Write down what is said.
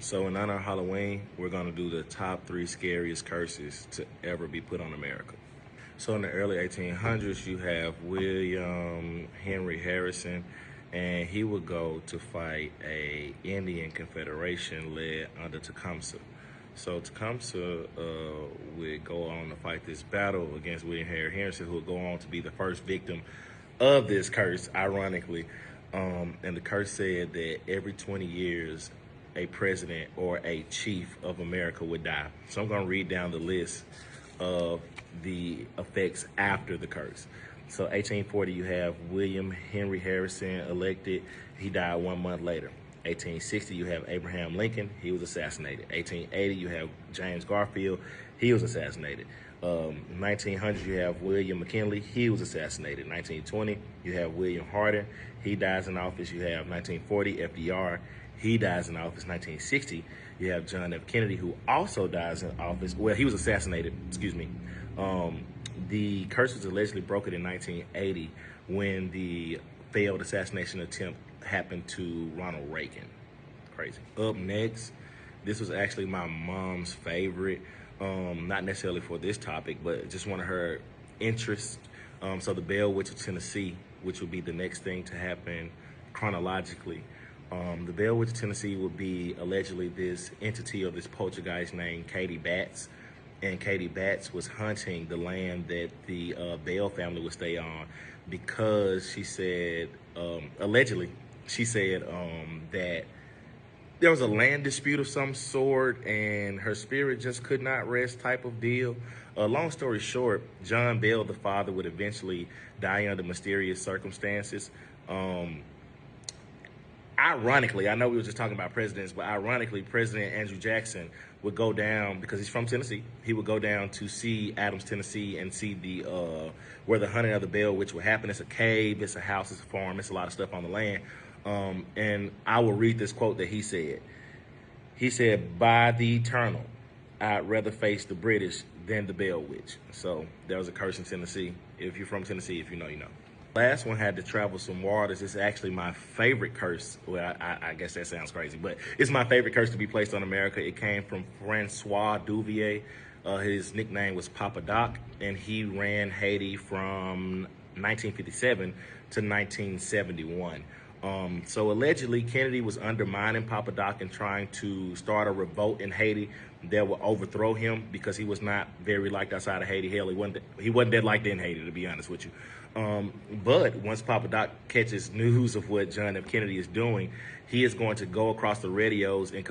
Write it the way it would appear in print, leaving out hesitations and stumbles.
So in honor of Halloween, we're going to do the top 3 scariest curses to ever be put on America. So in the early 1800s, you have William Henry Harrison, and he would go to fight a Indian confederation led under Tecumseh. So Tecumseh would go on to fight this battle against William Henry Harrison, who would go on to be the first victim of this curse, ironically. And the curse said that every 20 years, a president or a chief of America would die. So I'm going to read down the list of the effects after the curse. So 1840, you have William Henry Harrison elected. He died 1 month later. 1860, you have Abraham Lincoln. He was assassinated. 1880, you have James Garfield. He was assassinated. 1900, you have William McKinley. He was assassinated. 1920, you have William Harding. He dies in office. You have 1940, FDR. He dies in office. 1960, you have John F. Kennedy, who also dies in office. Well, he was assassinated, excuse me. The curse was allegedly broken in 1980 when the failed assassination attempt happened to Ronald Reagan. Crazy. Up next, this was actually my mom's favorite, not necessarily for this topic, but just one of her interests. So the Bell Witch of Tennessee, which would be the next thing to happen chronologically. The Bell Witch of Tennessee would be allegedly this entity or this poltergeist named Katie Batts. And Katie Batts was hunting the land that the Bell family would stay on because she said, allegedly, she said that there was a land dispute of some sort and her spirit just could not rest type of deal. Long story short, John Bell, the father, would eventually die under mysterious circumstances. Ironically, I know we were just talking about presidents, but ironically, President Andrew Jackson would go down, because he's from Tennessee, he would go down to see Adams, Tennessee, and see the where the hunting of the Bell Witch would happen. It's a cave, it's a house, it's a farm, it's a lot of stuff on the land. And I will read this quote that he said. He said, "By the eternal, I'd rather face the British than the Bell Witch." So there was a curse in Tennessee. If you're from Tennessee, if you know, you know. Last one had to travel some waters. It's actually my favorite curse. Well, I guess that sounds crazy, but it's my favorite curse to be placed on America. It came from Francois Duvalier. His nickname was Papa Doc, and he ran Haiti from 1957 to 1971. So allegedly, Kennedy was undermining Papa Doc and trying to start a revolt in Haiti that would overthrow him because he was not very liked outside of Haiti. Hell, he wasn't that liked in Haiti, to be honest with you. But once Papa Doc catches news of what John F. Kennedy is doing, he is going to go across the radios and